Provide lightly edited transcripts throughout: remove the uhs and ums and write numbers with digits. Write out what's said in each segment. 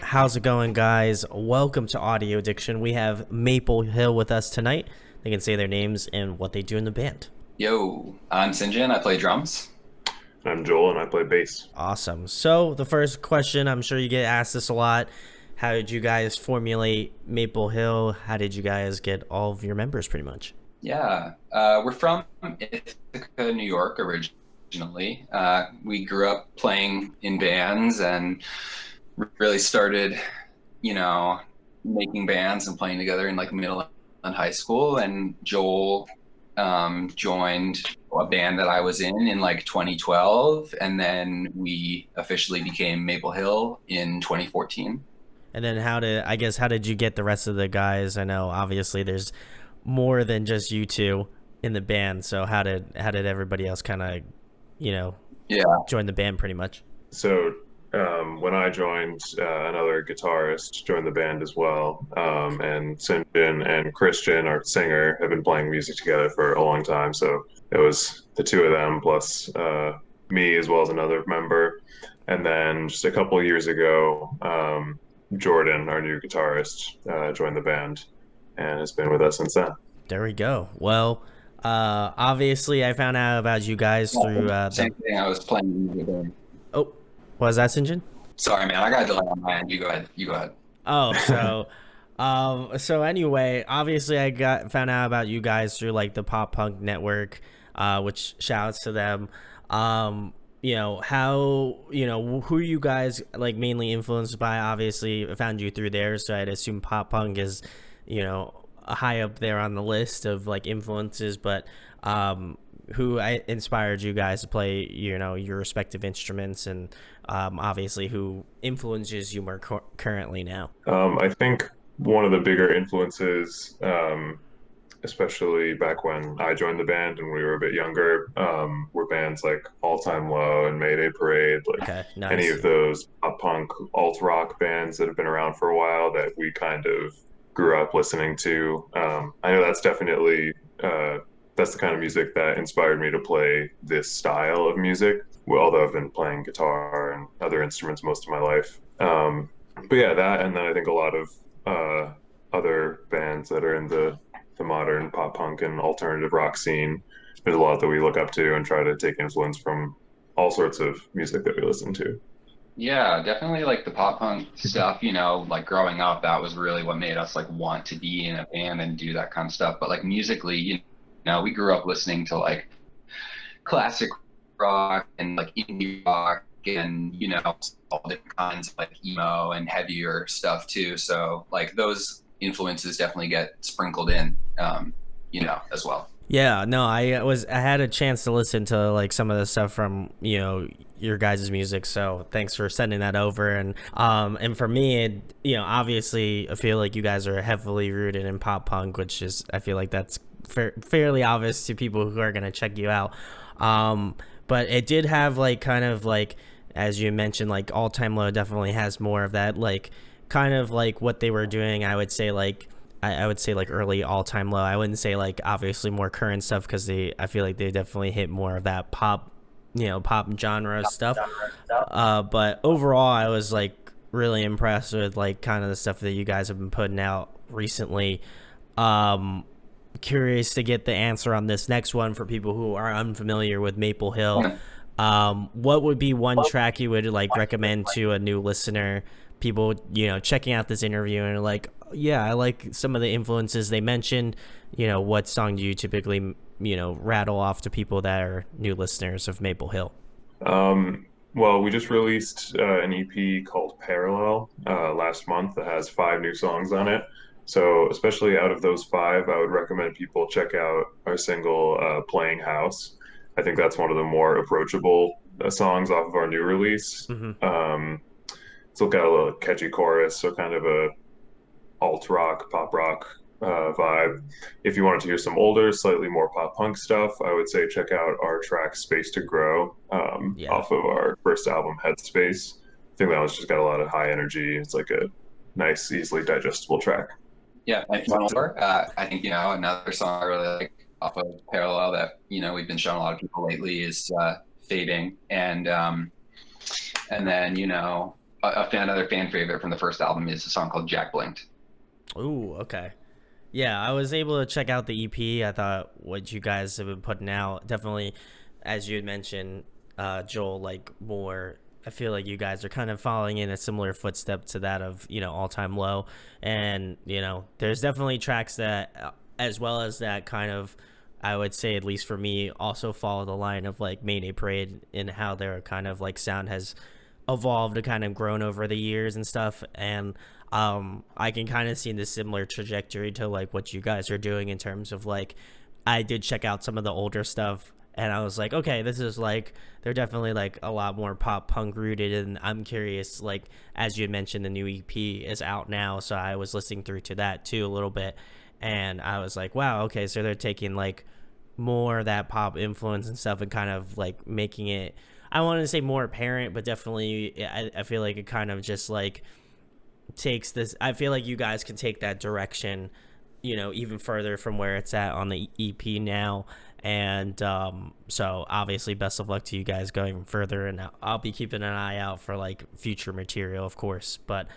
How's it going, guys? Welcome to Audio Addiction. We have Maple Hill with us tonight. They can say their names and what they do in the band. Yo, I'm Sinjin. I play drums. I'm Joel and I play bass. Awesome. So the first question, I'm sure you get asked this a lot. How did you guys formulate Maple Hill? How did you guys get all of your members pretty much? Yeah, we're from Ithaca, New York originally. We grew up playing in bands and really started, making bands and playing together in like middle and high school. And Joel joined a band that I was in like 2012, and then we officially became Maple Hill in 2014. And then how did you get the rest of the guys? I know obviously there's more than just you two in the band. So how did everybody else kind of, Yeah. join the band pretty much? So when I joined, another guitarist joined the band as well. And Sinjin and Christian, our singer, have been playing music together for a long time. So it was the two of them plus me as well as another member. And then just a couple of years ago, Jordan, our new guitarist, joined the band and has been with us since then. There we go. Well, obviously I found out about you guys through Same thing. I was playing music there. Oh, was that Sinjin? Sorry, man. I got a delay on my end. You go ahead. You go ahead. Oh, so anyway, obviously I found out about you guys through like the Pop Punk Network, which shouts to them. Who you guys like mainly influenced by? Obviously I found you through there, so I'd assume pop punk is, high up there on the list of like influences, but who inspired you guys to play, your respective instruments, and obviously who influences you more currently now? I think one of the bigger influences, especially back when I joined the band and we were a bit younger, were bands like All Time Low and Mayday Parade, like Okay, any nice. of those pop punk alt rock bands that have been around for a while that we kind of grew up listening to. I know that's the kind of music that inspired me to play this style of music. Well, although I've been playing guitar and other instruments most of my life. But yeah, that, and then I think a lot of other bands that are in the modern pop punk and alternative rock scene. There's a lot that we look up to and try to take influence from all sorts of music that we listen to. Yeah, definitely like the pop punk stuff, like growing up, that was really what made us like want to be in a band and do that kind of stuff. But like musically, we grew up listening to like classic rock and like indie rock and, all different kinds of like emo and heavier stuff too. So like those influences definitely get sprinkled in, as well. Yeah, no, I had a chance to listen to like some of the stuff from, your guys' music, so thanks for sending that over. And for me, obviously I feel like you guys are heavily rooted in pop punk, which is, I feel like that's fairly obvious to people who are going to check you out. But it did have like kind of like, as you mentioned, like All Time Low definitely has more of that, like kind of like what they were doing. I would say like early All Time Low. I wouldn't say like obviously more current stuff, because I feel like they definitely hit more of that pop genre stuff. But overall, I was like really impressed with like kind of the stuff that you guys have been putting out recently. Curious to get the answer on this next one for people who are unfamiliar with Maple Hill. What would be one track you would like recommend to a new listener, people checking out this interview and like, yeah, I like some of the influences they mentioned? What song do you typically rattle off to people that are new listeners of Maple Hill? Well, we just released an EP called Parallel last month that has 5 new songs on it. So, especially out of those 5, I would recommend people check out our single Playing House. I think that's one of the more approachable songs off of our new release. Mm-hmm. It's got a little catchy chorus, so kind of a alt rock, pop rock vibe. If you wanted to hear some older, slightly more pop punk stuff, I would say check out our track Space to Grow Yeah. off of our first album, Headspace. I think that one's just got a lot of high energy. It's like a nice, easily digestible track. Yeah, and one more. I think, another song I really like off of Parallel that, we've been showing a lot of people lately is Fading. And then, another fan favorite from the first album is a song called Jack Blinked. Ooh, okay. Yeah, I was able to check out the EP. I thought what you guys have been putting out, definitely, as you had mentioned, Joel, like more. I feel like you guys are kind of following in a similar footstep to that of, All Time Low, and there's definitely tracks that, as well as that kind of, I would say, at least for me, also follow the line of like Mayday Parade and how their kind of like sound has evolved and kind of grown over the years and stuff. And I can kind of see the similar trajectory to like what you guys are doing in terms of like, I did check out some of the older stuff and I was like, okay, this is like, they're definitely like a lot more pop punk rooted. And I'm curious, like, as you had mentioned, the new EP is out now. So I was listening through to that too a little bit. And I was like, wow, okay, so they're taking like more of that pop influence and stuff and kind of like making it, I want to say more apparent, but definitely I feel like it kind of just like takes this, I feel like you guys can take that direction, even further from where it's at on the EP now. And so obviously best of luck to you guys going further, and I'll be keeping an eye out for like future material, of course. But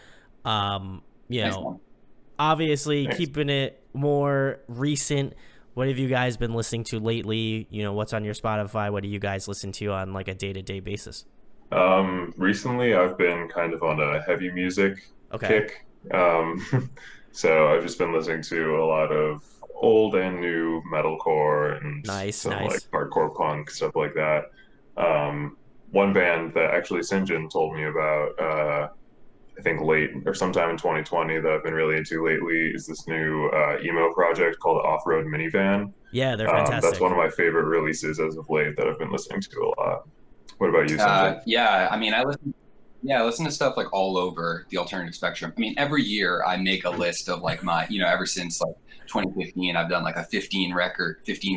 Thanks, man. obviously Thanks. keeping it more recent, what have you guys been listening to lately? What's on your Spotify? What do you guys listen to on like a day-to-day basis? Recently, I've been kind of on a heavy music Okay. kick. So I've just been listening to a lot of old and new metalcore and Nice, some like nice. hardcore punk, stuff like that. One band that actually Sinjin told me about, I think late or sometime in 2020 that I've been really into lately is this new emo project called Off-Road Minivan. Yeah, they're That's one fantastic. of my favorite releases as of late that I've been listening to a lot. What about you, Sinjin? Yeah, I mean, I listen to stuff like all over the alternative spectrum. I mean, every year I make a list of like my, ever since like 2015, I've done like a 15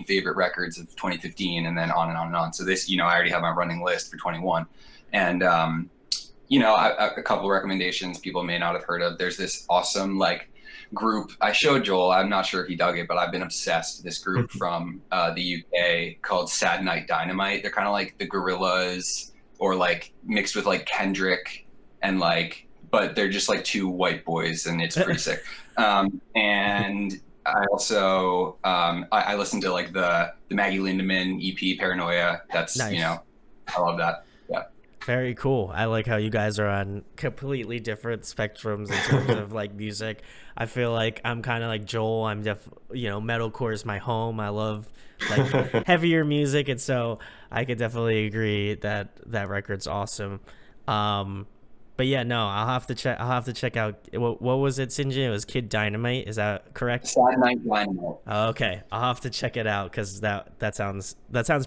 favorite records of 2015, and then on and on and on. So this, I already have my running list for 21. And, a couple of recommendations people may not have heard of. There's this awesome like group I showed Joel. I'm not sure if he dug it, but I've been obsessed. This group from the UK called Sad Night Dynamite. They're kind of like the Gorillas, or like mixed with like Kendrick, and like, but they're just like two white boys, and it's pretty sick. And I also I listened to like the Maggie Lindemann EP Paranoia. That's Nice. I love that. Yeah. Very cool. I like how you guys are on completely different spectrums in terms of like music. I feel like I'm kind of like Joel. Metalcore is my home. I love like heavier music, and so I could definitely agree that that record's awesome. But yeah, no, I'll have to check. I'll have to check out what was it, Sinjin? It was Kid Dynamite. Is that correct? Sad Night Dynamite. Okay, I'll have to check it out because that sounds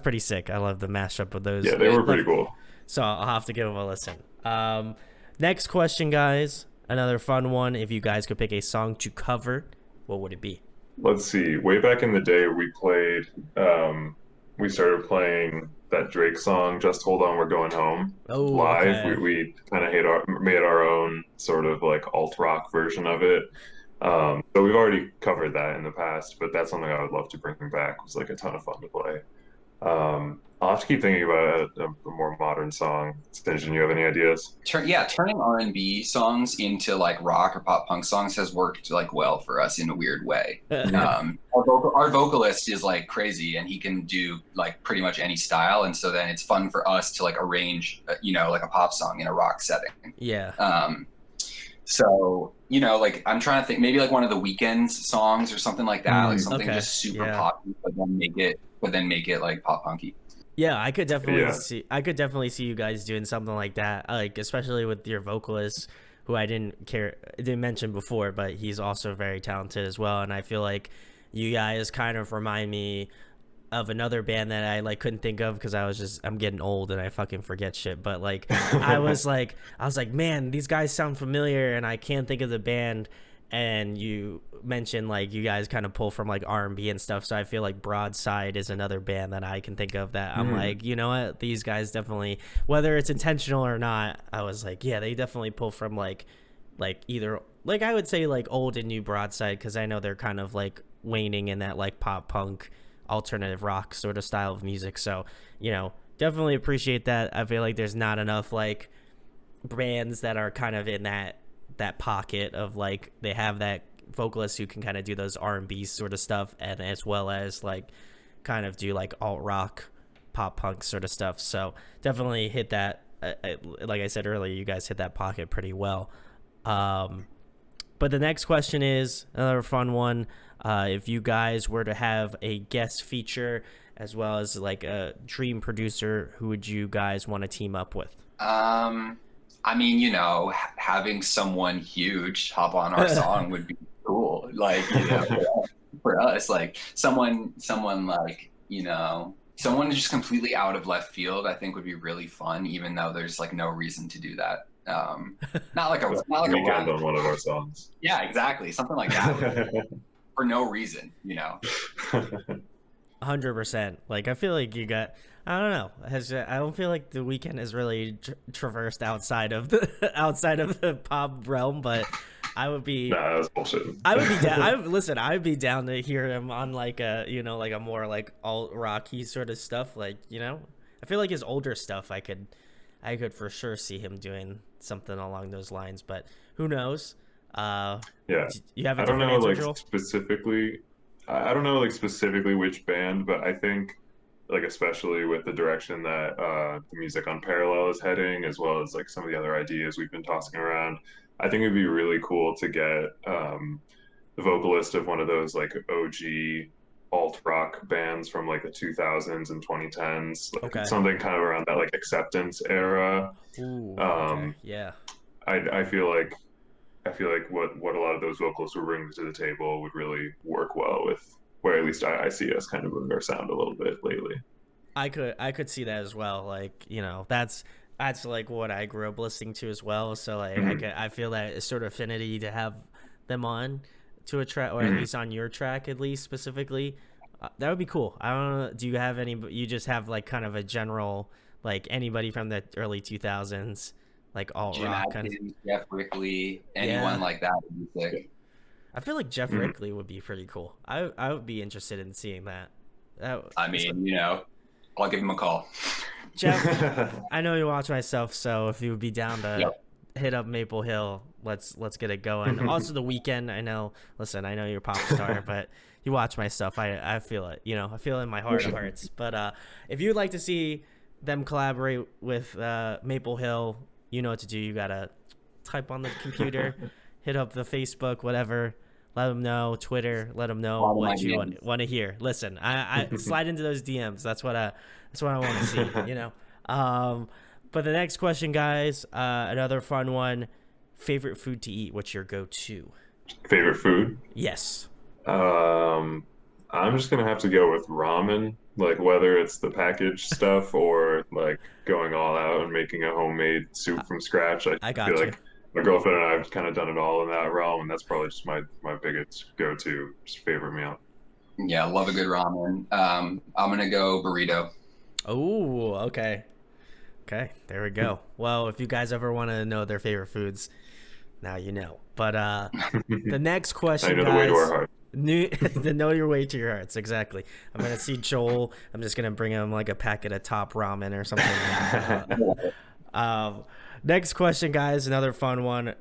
pretty sick. I love the mashup of those. Yeah, they were pretty cool. So I'll have to give them a listen. Next question, guys. Another fun one. If you guys could pick a song to cover, what would it be? Let's see. Way back in the day, we started playing that Drake song, "Just Hold On, We're Going Home," Oh, live. okay. We kind of made our own sort of like alt rock version of it. So we've already covered that in the past, but that's something I would love to bring back. It was like a ton of fun to play. I'll have to keep thinking about a more modern song. Stinson, you have any ideas? Turning R&B songs into like rock or pop punk songs has worked like well for us in a weird way. Our vocalist is like crazy, and he can do like pretty much any style, and so then it's fun for us to like arrange, like a pop song in a rock setting. Yeah. So like I'm trying to think, maybe like one of the Weeknd's songs or something like that, like something Okay. just super Yeah. poppy, but then make it like pop punky. Yeah, I could definitely Yeah. see. I could definitely see you guys doing something like that. Like especially with your vocalist, who I didn't mention before, but he's also very talented as well. And I feel like you guys kind of remind me of another band that I like couldn't think of because I'm getting old and I fucking forget shit. But like I was like, man, these guys sound familiar, and I can't think of the band. And you mentioned like you guys kind of pull from like R&B and stuff, so I feel like Broadside is another band that I can think of that I'm like, you know what, these guys definitely, whether it's intentional or not, I was like, yeah, they definitely pull from like either like I would say like old and new Broadside, because I know they're kind of like waning in that like pop punk alternative rock sort of style of music. So definitely appreciate that. I feel like there's not enough like bands that are kind of in that pocket of like they have that vocalist who can kind of do those R&B sort of stuff, and as well as like kind of do like alt rock, pop punk sort of stuff. So definitely hit that. Like I said earlier, you guys hit that pocket pretty well. But the next question is another fun one. If you guys were to have a guest feature as well as like a dream producer, who would you guys want to team up with? I mean, having someone huge hop on our song would be cool. Like, for us, like someone like, someone just completely out of left field, I think would be really fun, even though there's like no reason to do that. Not like a Weekend on one of our songs. Yeah, exactly. Something like that for no reason, 100%. Like I feel like you got. I don't know. I don't feel like the weekend has really traversed outside of the pop realm, but I would be. Nah, that was bullshit. I would be down. Listen, I would be down to hear him on like a like a more like alt rocky sort of stuff. Like I feel like his older stuff, I could for sure see him doing something along those lines. But who knows? Yeah, you have a I don't different know answer, like Joel? specifically. I don't know like specifically which band, but I think like especially with the direction that the music on Parallel is heading, as well as like some of the other ideas we've been tossing around. I think it'd be really cool to get the vocalist of one of those like OG alt rock bands from like the 2000s and 2010s, like Okay. something kind of around that like acceptance era. Ooh. Okay. Um, Yeah. I feel like what a lot of those vocalists were bringing to the table would really work well with where at least I see us kind of moving our sound a little bit lately. I could see that as well. Like that's like what I grew up listening to as well. So like I feel that sort of affinity to have them on to a track, or at least on your track, at least specifically. That would be cool. I don't know. Do you have any? You just have like kind of a general like anybody from the early 2000s, like alt Jim rock kind Adkins, Jeff Rickley, anyone like that would be sick. I feel like Jeff Rickley would be pretty cool. I would be interested in seeing that. I mean, I'll give him a call. Jeff, I know you watch my stuff, so if you would be down to hit up Maple Hill, let's get it going. Also, The Weeknd, I know. Listen, I know you're a pop star, but you watch my stuff. I feel it. I feel it in my heart of hearts. But if you'd like to see them collaborate with Maple Hill, you know what to do. You gotta type on the computer, hit up the Facebook, whatever. Let them know, Twitter. Let them know what you want to hear. Listen, I slide into those DMs. That's what I want to see. But the next question, guys, another fun one. Favorite food to eat? What's your go-to? Favorite food? Yes. I'm just gonna have to go with ramen. Like whether it's the packaged stuff or like going all out and making a homemade soup from scratch. I got feel you. like my girlfriend and I have kind of done it all in that realm, and that's probably just my biggest go-to, just favorite meal. Yeah, love a good ramen. I'm gonna go burrito. Oh, okay. Okay, there we go. Well, if you guys ever want to know their favorite foods, now you know. But the next question, I know guys, the way to our heart. To know your way to your hearts, exactly. I'm gonna see Joel. I'm just gonna bring him like a packet of top ramen or something. Next question, guys, another fun one.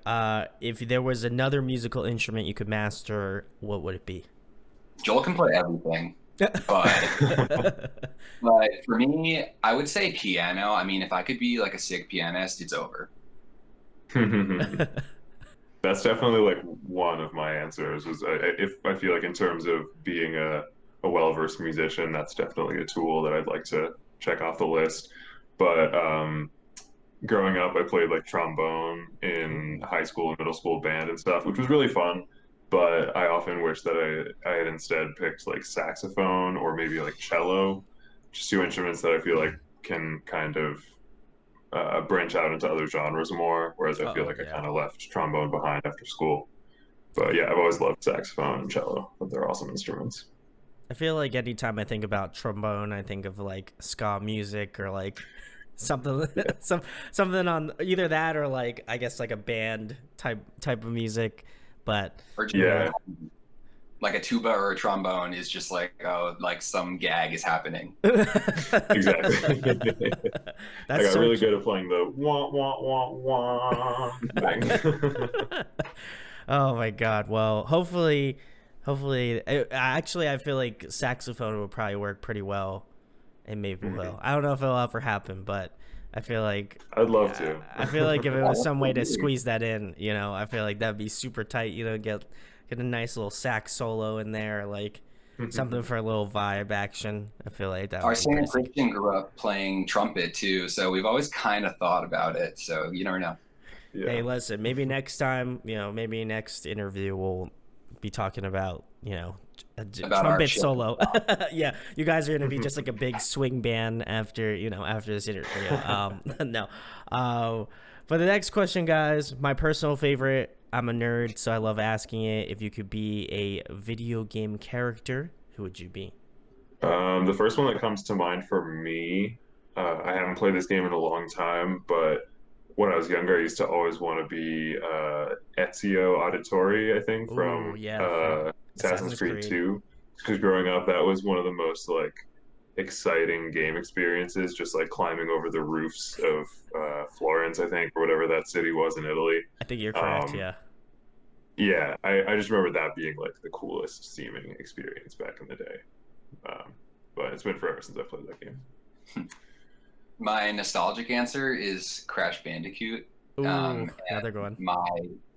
If there was another musical instrument you could master, what would it be? Joel can play everything, but for me, I would say piano. I mean, if I could be like a sick pianist, it's over. That's definitely like one of my answers. If I feel like in terms of being a well-versed musician, that's definitely a tool that I'd like to check off the list. But growing up, I played like trombone in high school and middle school band and stuff, which was really fun. But I often wish that I had instead picked like saxophone or maybe like cello, just two instruments that I feel like can kind of branch out into other genres more. Whereas I feel like I kind of left trombone behind after school. But yeah, I've always loved saxophone and cello. But they're awesome instruments. I feel like anytime I think about trombone, I think of like ska music or like something something on either that or like I guess like a band type of music. But like a tuba or a trombone is just like, oh, like some gag is happening. Exactly. I That's got so really true. good at playing the wah wah wah wah thing. Oh my God. Well, hopefully, actually, I feel like saxophone would probably work pretty well in Maple Hill. Mhm. I don't know if it'll ever happen, but I feel like, I'd love yeah, to. I feel like if it was Oh, some way to absolutely. squeeze that in, I feel like that'd be super tight. Get a nice little sax solo in there, like something for a little vibe action. I feel like that Our would be singer pretty sick. Christian grew up playing trumpet too, so we've always kind of thought about it. So you never know. Hey, Yeah. listen, maybe next time, maybe next interview we'll be talking about, a About our trumpet show. solo. Yeah, you guys are gonna be just like a big swing band after this interview. No. For the next question, guys, my personal favorite. I'm a nerd, so I love asking it. If you could be a video game character, who would you be? The first one that comes to mind for me, I haven't played this game in a long time, but when I was younger, I used to always want to be Ezio Auditore, I think, Oh from yeah, from Assassin's Assassin's Creed Creed. 2. Because growing up, that was one of the most like exciting game experiences, just like climbing over the roofs of Florence, I think, or whatever that city was in Italy. I think you're correct. Um, Yeah. yeah, I just remember that being like the coolest seeming experience back in the day. Um, but it's been forever since I played that game. My nostalgic answer is Crash Bandicoot. Ooh, And another good one. my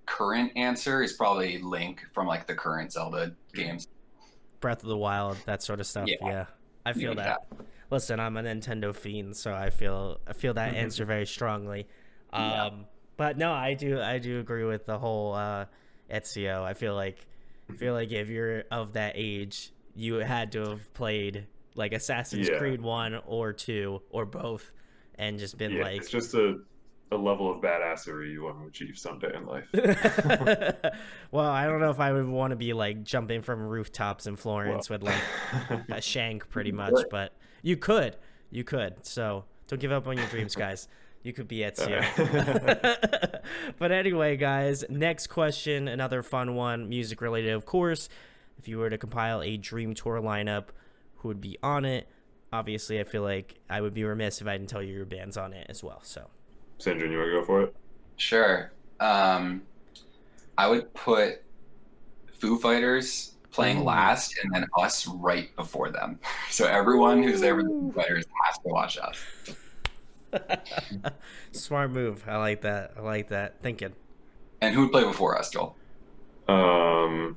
current answer is probably Link from like the current Zelda Mm. games. Breath of the Wild, that sort of stuff. Yeah, Yeah, I you feel know that. that. Listen, I'm a Nintendo fiend, so I feel that answer very strongly. Yeah. But no, I do agree with the whole Ezio. I feel like if you're of that age, you had to have played like Assassin's Yeah, Creed 1 or 2 or both, and just been yeah, it's like, just a level of badassery you want to achieve someday in life. well, I don't know if I would want to be like jumping from rooftops in Well, Florence with like a shank pretty much, but you could. So don't give up on your dreams, guys. You could be Ezio. But anyway, guys, next question, another fun one, music related, of course. If you were to compile a dream tour lineup, who would be on it? Obviously, I feel like I would be remiss if I didn't tell you your band's on it as well. So Sandra, you want to go for it? Sure. I would put Foo Fighters playing ooh. last and then us right before them. So everyone who's there with the Foo Ooh. Fighters has to watch us. Smart move. I like that. I like that. Thinking. And who would play before us, Joel? Um,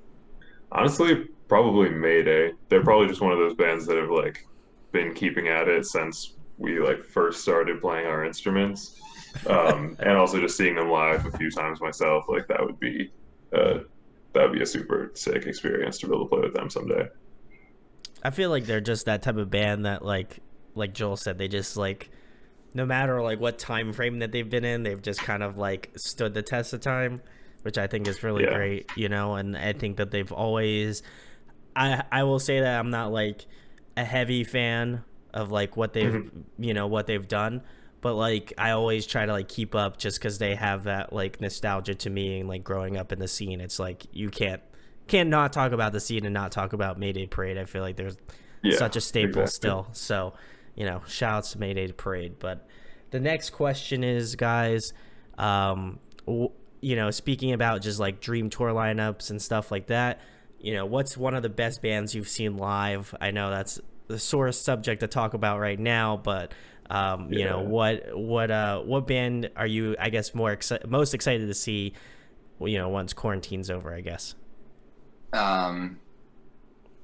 Honestly, probably Mayday. They're probably just one of those bands that have like been keeping at it since we like first started playing our instruments. And also just seeing them live a few times myself, like uh, that would be a super sick experience to be able to play with them someday. I feel like they're just that type of band that like Joel said, they just like no matter like what time frame that they've been in, they've just kind of like stood the test of time, which I think is really Yeah. great, and I think that they've always I will say that I'm not like a heavy fan of like Mhm. what they've done, but like I always try to like keep up just because they have that like nostalgia to me and like growing up in the scene. It's like you can't not talk about the scene and not talk about Mayday Parade. I feel like there's Yeah, such a staple exactly. still. So shout outs to Mayday Parade. But the next question is, guys, um, speaking about just like dream tour lineups and stuff like that, what's one of the best bands you've seen live? I know that's the sore subject to talk about right now, but Yeah. what band are you, I guess, most excited to see? Once quarantine's over, I guess. Um,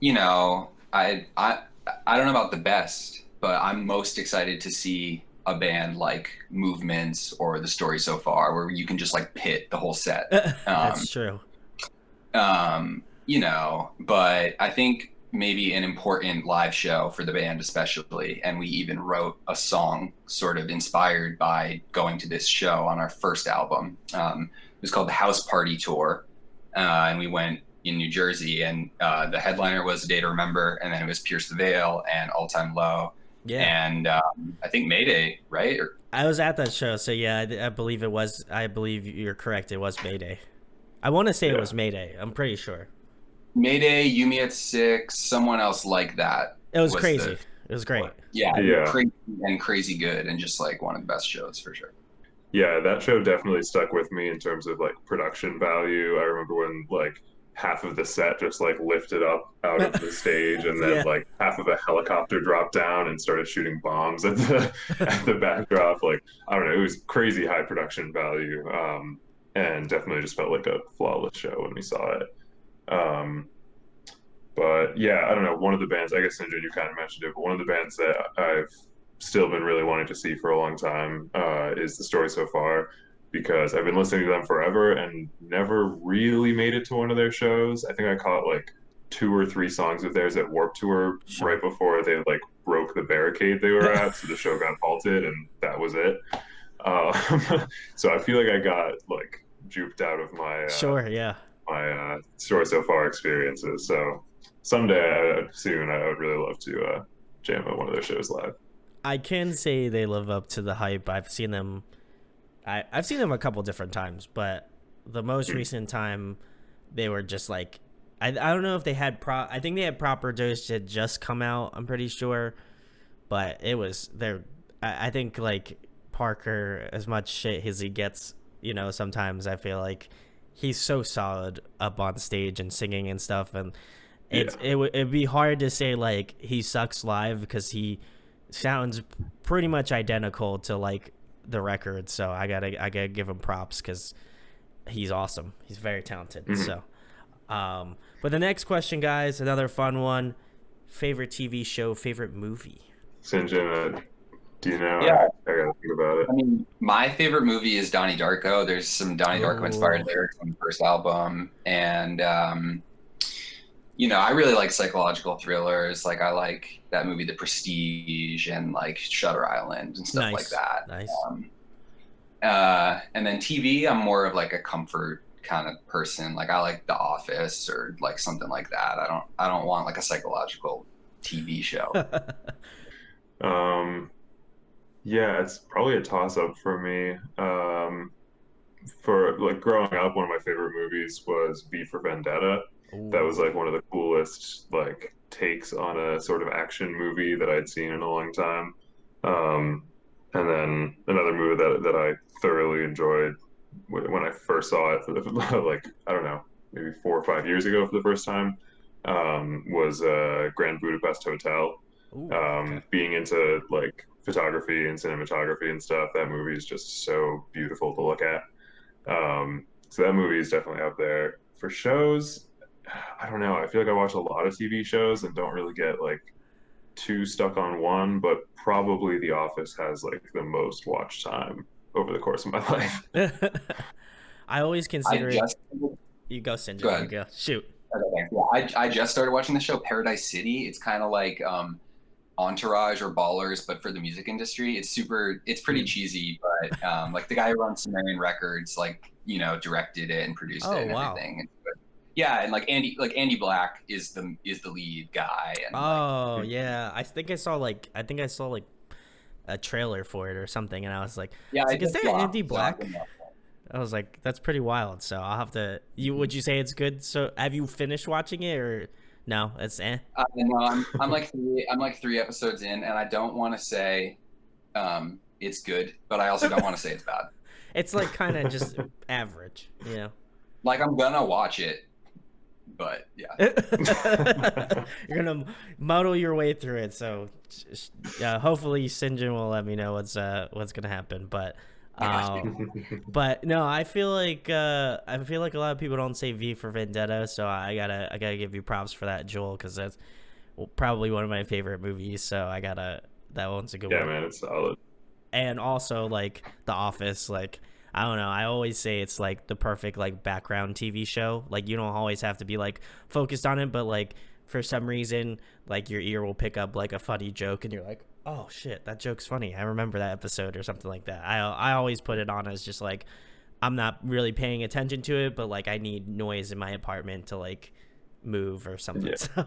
you know, I don't know about the best, but I'm most excited to see a band like Movements or The Story So Far, where you can just like pit the whole set. That's Um, true. but I think maybe an important live show for the band, especially, and we even wrote a song sort of inspired by going to this show on our first album. It was called the House Party Tour, and we went in New Jersey, and the headliner was A Day to Remember, and then it was Pierce the Veil and All Time Low, Yeah. and I think Mayday, right? Or I was at that show, so yeah, I believe it was. I believe you're correct. It was Mayday. I want to say it Yeah. was Mayday. I'm pretty sure. Mayday, You Me at Six, someone else like that It was was crazy. the It was great. yeah, Yeah. crazy and crazy good, and just like one of the best shows for sure. Yeah, that show definitely stuck with me in terms of like production value. I remember when like half of the set just like lifted up out of the stage and then Yeah. like half of a helicopter dropped down and started shooting bombs at the at the backdrop. Like I don't know, it was crazy high production value. And definitely just felt like a flawless show when we saw it. Um, but yeah, I don't know. One of the bands, I guess, Sinjin, you kind of mentioned it, but one of the bands that I've still been really wanting to see for a long time is The Story So Far, because I've been listening to them forever and never really made it to one of their shows. I think I caught like 2 or 3 songs of theirs at Warped Tour right Sure. before they like broke the barricade they were at, so the show got halted, and that was it. So I feel like I got like juped out of Sure. Yeah. my Story So Far experiences. So someday, soon, I would really love to jam at one of their shows live. I can say they live up to the hype. I've seen them. I've seen them a couple different times, but the most recent time they were just like I don't know if they had I think they had Proper Dose had just come out, I'm pretty sure, but it was there. I think like Parker, as much shit as he gets, sometimes I feel like he's so solid up on stage and singing and stuff, and Yeah. it'd be hard to say like he sucks live because he sounds pretty much identical to like the record. So I gotta give him props because he's awesome. He's very talented. Mm-hmm. So, but the next question, guys, another fun one: favorite TV show, favorite movie. Sinjin, do you know? Yeah. I gotta think about it. I mean, my favorite movie is Donnie Darko. There's some Donnie Darko inspired lyrics on the first album, and I really like psychological thrillers. Like I like that movie, The Prestige, and like Shutter Island and stuff like that. Nice. And then TV, I'm more of like a comfort kind of person. Like I like The Office or like something like that. I don't want like a psychological TV show. Yeah, it's probably a toss up for me. For like growing up, one of my favorite movies was V for Vendetta. That was like one of the coolest like takes on a sort of action movie that I'd seen in a long time. And then another movie that I thoroughly enjoyed when I first saw it for the like I don't know, maybe 4 or 5 years ago for the first time, was Grand Budapest Hotel. Okay. Being into like photography and cinematography and stuff, that movie is just so beautiful to look at. So that movie is definitely up there. For shows, I don't know. I feel like I watch a lot of TV shows and don't really get like too stuck on one, but probably The Office has like the most watch time over the course of my life. I always consider I it. just You go, Cindy. Go ahead. You go. Shoot. Okay. Yeah, I just started watching the show Paradise City. It's kind of like Entourage or Ballers, but for the music industry. It's pretty cheesy, but like the guy who runs Sumerian Records, like directed it and produced it and wow. everything. Yeah, and like Andy Black is the lead guy. And Oh yeah, I think I saw like a trailer for it or something, and I was like, yeah, is that Andy Black? So I was like, that's pretty wild. So I'll have to. Would you say it's good? So have you finished watching it or no? It's no, I'm like 3 episodes in, and I don't want to say it's good, but I also don't want to say it's bad. It's like kind of just average, Like I'm gonna watch it, but yeah. You're gonna muddle your way through it. So hopefully Sinjin will let me know what's gonna happen. But but no, I feel like a lot of people don't say V for Vendetta, so I gotta give you props for that, Joel, because that's probably one of my favorite movies. So that one's a good one. Yeah, man, it's solid. And also like The Office, like I don't know, I always say it's like the perfect like background TV show. Like you don't always have to be like focused on it, but like for some reason like your ear will pick up like a funny joke and you're like, oh shit, that joke's funny, I remember that episode or something like that. I always put it on as just like I'm not really paying attention to it, but like I need noise in my apartment to like move or something. Yeah.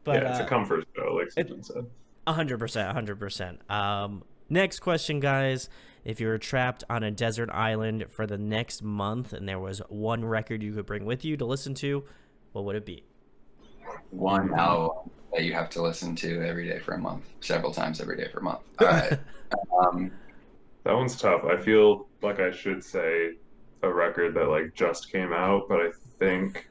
But yeah, it's a comfort show, like Stephen said. 100%. Next question, guys. If you were trapped on a desert island for the next month and there was one record you could bring with you to listen to, what would it be? One album that you have to listen to every day for a month, several times every day for a month. All right. Um, That one's tough. I feel like I should say a record that like just came out, but I think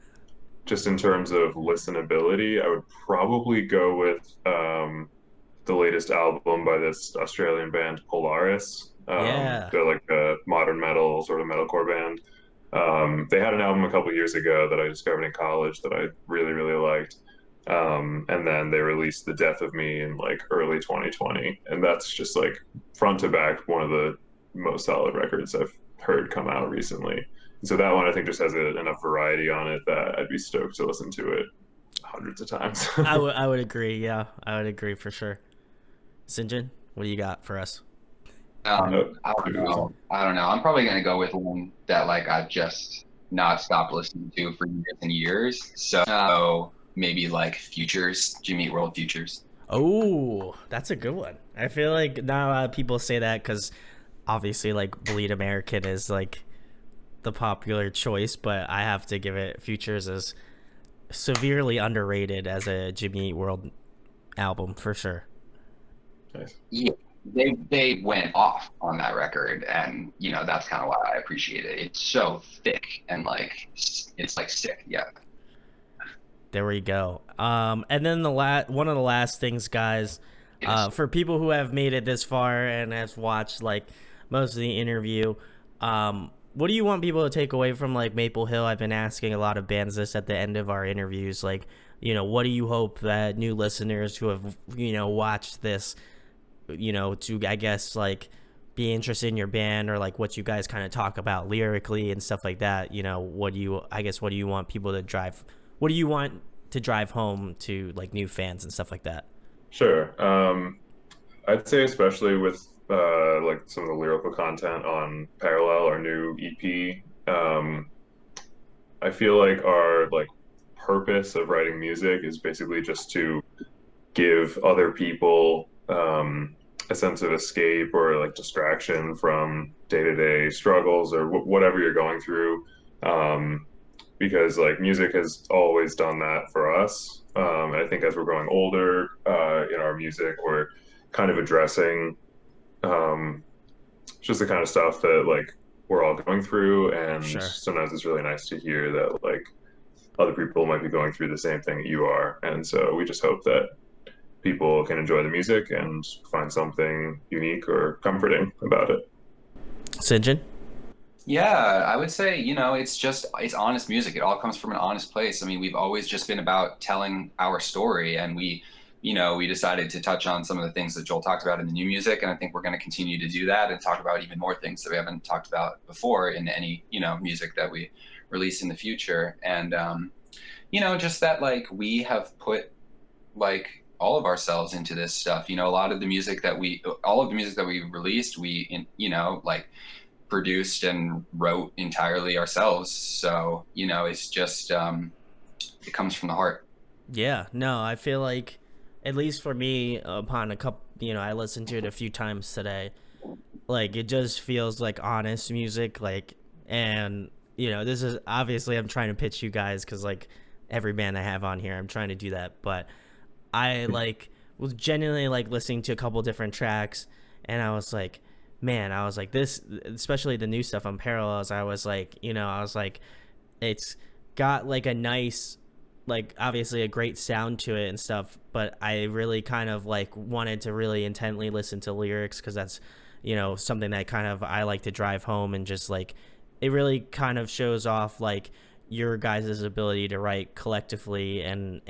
just in terms of listenability, I would probably go with the latest album by this Australian band Polaris. Yeah. They're like a modern metal sort of metalcore band. They had an album a couple years ago that I discovered in college that I really, really liked. And then they released The Death of Me in like early 2020. And that's just like front to back one of the most solid records I've heard come out recently. And so that one I think just has enough variety on it that I'd be stoked to listen to it hundreds of times. I would agree. Yeah, I would agree for sure. Sinjin, what do you got for us? I don't know. I don't know. I'm probably gonna go with one that like I've just not stopped listening to for years and years. So maybe like Futures, Jimmy Eat World Futures. Oh, that's a good one. I feel like not a lot of people say that because obviously, like, Bleed American is like the popular choice, but I have to give it Futures as severely underrated as a Jimmy Eat World album for sure. Nice. Yeah, they went off on that record, and that's kind of why I appreciate it. It's so thick and like it's like sick. Yeah. There we go. And then one of the last things, guys, Yes. for people who have made it this far and have watched like most of the interview, what do you want people to take away from like Maple Hill? I've been asking a lot of bands this at the end of our interviews. Like, what do you hope that new listeners who have watched this, to I guess like be interested in your band or like what you guys kind of talk about lyrically and stuff like that? What do you want people to drive? What do you want to drive home to like new fans and stuff like that? Sure. I'd say especially with like some of the lyrical content on Parallel, our new EP. I feel like our like purpose of writing music is basically just to give other people a sense of escape or like distraction from day-to-day struggles or whatever you're going through. Because like music has always done that for us. And I think as we're growing older in our music, we're kind of addressing just the kind of stuff that like we're all going through. And Sure. sometimes it's really nice to hear that like other people might be going through the same thing that you are. And so we just hope that people can enjoy the music and find something unique or comforting about it. Sinjin? Yeah, I would say, it's honest music. It all comes from an honest place. I mean, we've always just been about telling our story, and we decided to touch on some of the things that Joel talked about in the new music, and I think we're going to continue to do that and talk about even more things that we haven't talked about before in any, music that we release in the future. And just that like we have put like all of ourselves into this stuff. All of the music that we released, like produced and wrote entirely ourselves. So, it's just, it comes from the heart. Yeah, no, I feel like, at least for me, upon a couple, I listened to it a few times today. Like, it just feels like honest music. Like, and, this is obviously I'm trying to pitch you guys because, like, every band I have on here, I'm trying to do that. But I, like, was genuinely, like, listening to a couple different tracks, and I was like, man, I was like, this, especially the new stuff on Parallels, I was like, it's got like a nice, like obviously a great sound to it and stuff, but I really kind of like wanted to really intently listen to lyrics because that's, something that kind of I like to drive home, and just like it really kind of shows off like your guys' ability to write collectively, and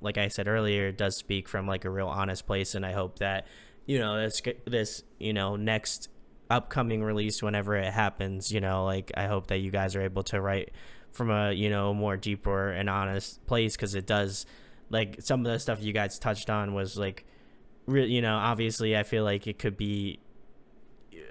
like I said earlier, it does speak from like a real honest place, and I hope that this next upcoming release, whenever it happens, like I hope that you guys are able to write from a more deeper and honest place, because it does, like, some of the stuff you guys touched on was like obviously I feel like it could be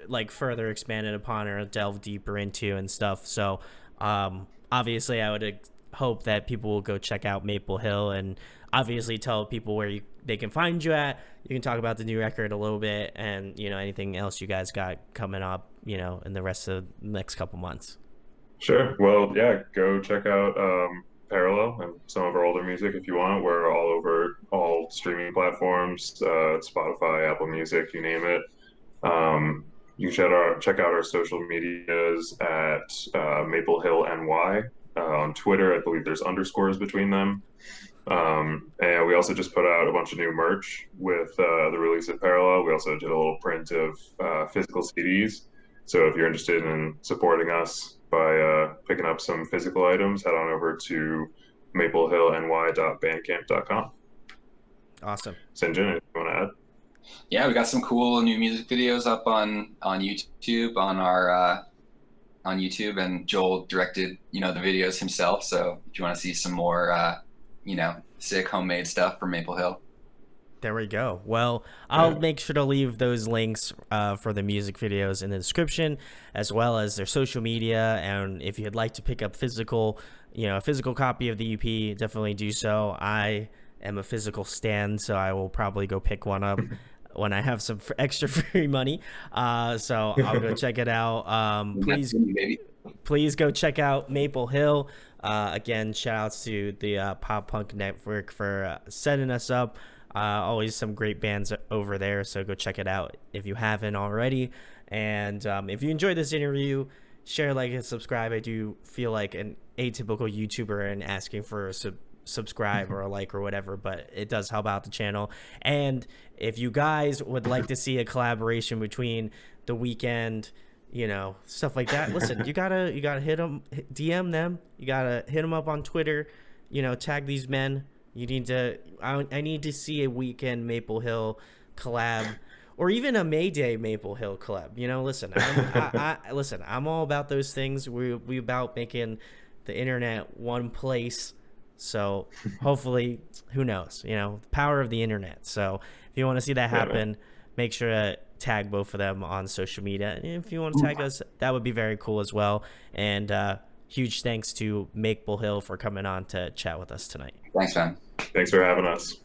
like further expanded upon or delve deeper into and stuff. So obviously I would hope that people will go check out Maple Hill, and obviously tell people where they can find you at. You can talk about the new record a little bit, and anything else you guys got coming up in the rest of the next couple months. Sure. Well, yeah, go check out Parallel and some of our older music if you want. We're all over all streaming platforms, Spotify, Apple Music, you name it. You can check out our social medias at Maple Hill NY. On Twitter, I believe there's underscores between them. And we also just put out a bunch of new merch with the release of Parallel. We also did a little print of physical CDs. So if you're interested in supporting us by picking up some physical items, head on over to maplehillny.bandcamp.com. Awesome. Sinjin, anything you want to add? Yeah, we got some cool new music videos up on YouTube on YouTube, and Joel directed the videos himself. So if you want to see some more sick homemade stuff from Maple Hill. There we go. Well, I'll make sure to leave those links for the music videos in the description, as well as their social media. And if you'd like to pick up a physical copy of the EP, definitely do so. I am a physical stan, so I will probably go pick one up when I have some extra free money. So I'll go check it out. Please go check out Maple Hill. Again, shout outs to the Pop Punk Network for setting us up. Always some great bands over there, so go check it out if you haven't already. And if you enjoyed this interview, share, like, and subscribe. I do feel like an atypical YouTuber and asking for a subscribe or a like or whatever, but it does help out the channel. And if you guys would like to see a collaboration between The Weeknd, stuff like that, listen, you gotta hit them, DM them, you gotta hit them up on Twitter, tag these men. You need to. I need to see a Weeknd Maple Hill collab, or even a Mayday Maple Hill collab. Listen, listen. I'm all about those things. We about making the internet one place. So hopefully, who knows? The power of the internet. So if you want to see that happen, make sure to tag both of them on social media. And if you want to tag us, that would be very cool as well. And huge thanks to Maple Hill for coming on to chat with us tonight. Thanks, man. Thanks for having us.